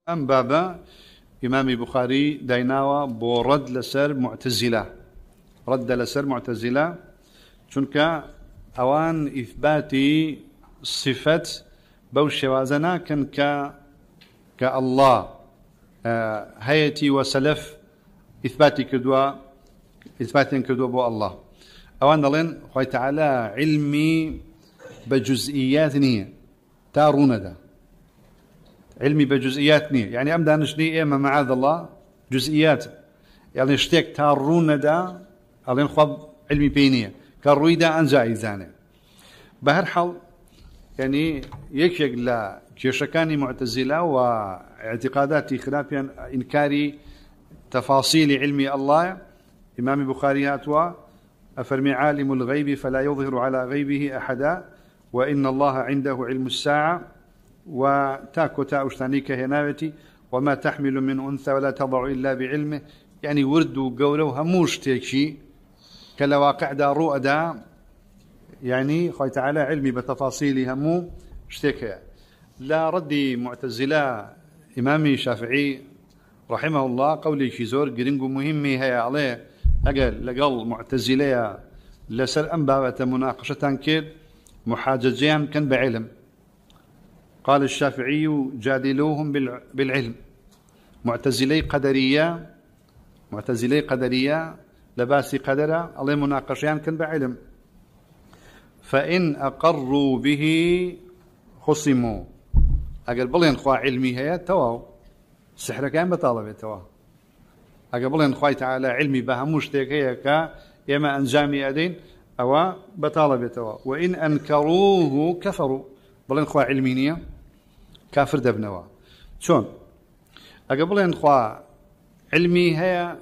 أم بابا إمام بخاري دايناوا بو رد لسر معتزلة رد لسر معتزلة چونك أوان إثباتي صفة بوش وازنا كان كالله هيتي وسلف إثباتي كدوا بو الله أوان دلين خوي تعالى علمي بجزئيات نية تارون ده علمي بجزئيات نية يعني أم دانشني إما معاذ الله جزئيات يعني اشتيك تارون ده ألين خواب علمي بينية كالرويدة أنزاعي زانه بهر حال يعني يكشك لا كيشكاني معتزلة واعتقاداتي خلافيا إنكاري تفاصيل علمي الله إمام بخاري هاتوا أفرمي عالم الغيب فلا يظهر على غيبه أحدا وإن الله عنده علم الساعة وتاكو تاوشتانيك هناوتي وما تحمل من أنثى ولا تضع إلا بعلمه يعني ورد وقوله هموش تيكشي كالواقع دا رؤى دا يعني خوي تعالى علمي بتفاصيل همو اشتكى لا ردي معتزلة إمامي شافعي رحمه الله قولي شيزور قرنقو مهمي هيا عليه لقل معتزلة لسر أنبابة مناقشة كيد محاججين كان بعلم قال الشافعي جادلوهم بالعلم معتزلي قدرية لباسي قدرة الله مناقشين كان بعلم فإن أقروا به خصموا أقل بلين خوا علمي هي تواو سحر كان بطالبه تواو أقل بلين خوا تعالى علمي بها مشتك هي يما أنجامي أدين أو بطالبه تواو وإن أنكروه كفروا بلين خوا علمينية كافر دبنوا شون أقل بلين خوا علمي هي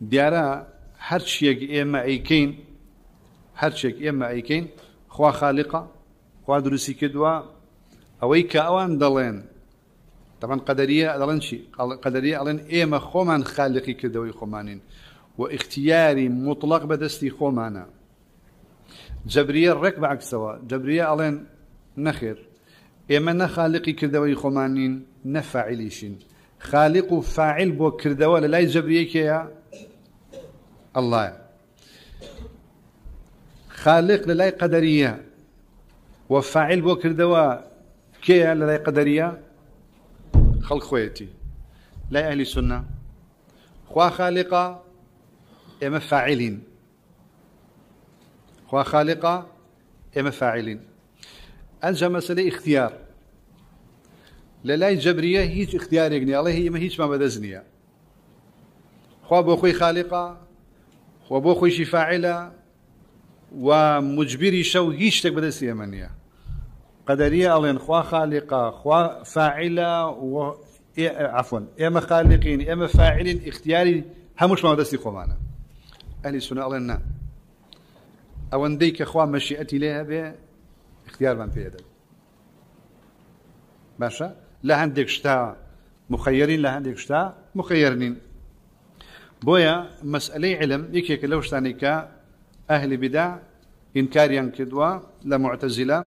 ديارا هرشيك إما أيكين خوا خالقة خوا درسي كدوا أويك أوان دلين طبعا قدرية دلين شيء قدرية دلين إما خومان خالقي كدوي خومانين واختياري مطلق بدستي خومانا جبرية الركب عكسوا جبرية دلين نخير إما نخالقي كدوي خومانين نفاعليشين خالق وفاعل بو كردوا لا جبرية كيا الله خالق للاي قدرية وفاعل بو كردوا كيا للاي قدرية خلق خويتي لا أهل السنة خوا خالقة إما فاعلين خوا خالقة إما فاعلين أنجا مسألة اختيار للاي جبرية هيج اختيار يقني الله هي ما هيج ما بدزنيا خوا بو خوي خالقة وبو خوي شي فاعلة ومجبري شو هيشتك بدس يمنية قدرية ألين خوا خالقة خوا فاعلة عفوا إما خالقين إما فاعلين اختياري همش ما بدس يخومانا أهل السنة ألين أو نديك خوا مشيئتي لها به اختيار من في يدك باشا لا عندك شتاء مخيرين لا عندك شتاء مخيرين بويا مسألة علم يكيك لو شتانيكا أهل بدع إنكاريا كدوا لمعتزلة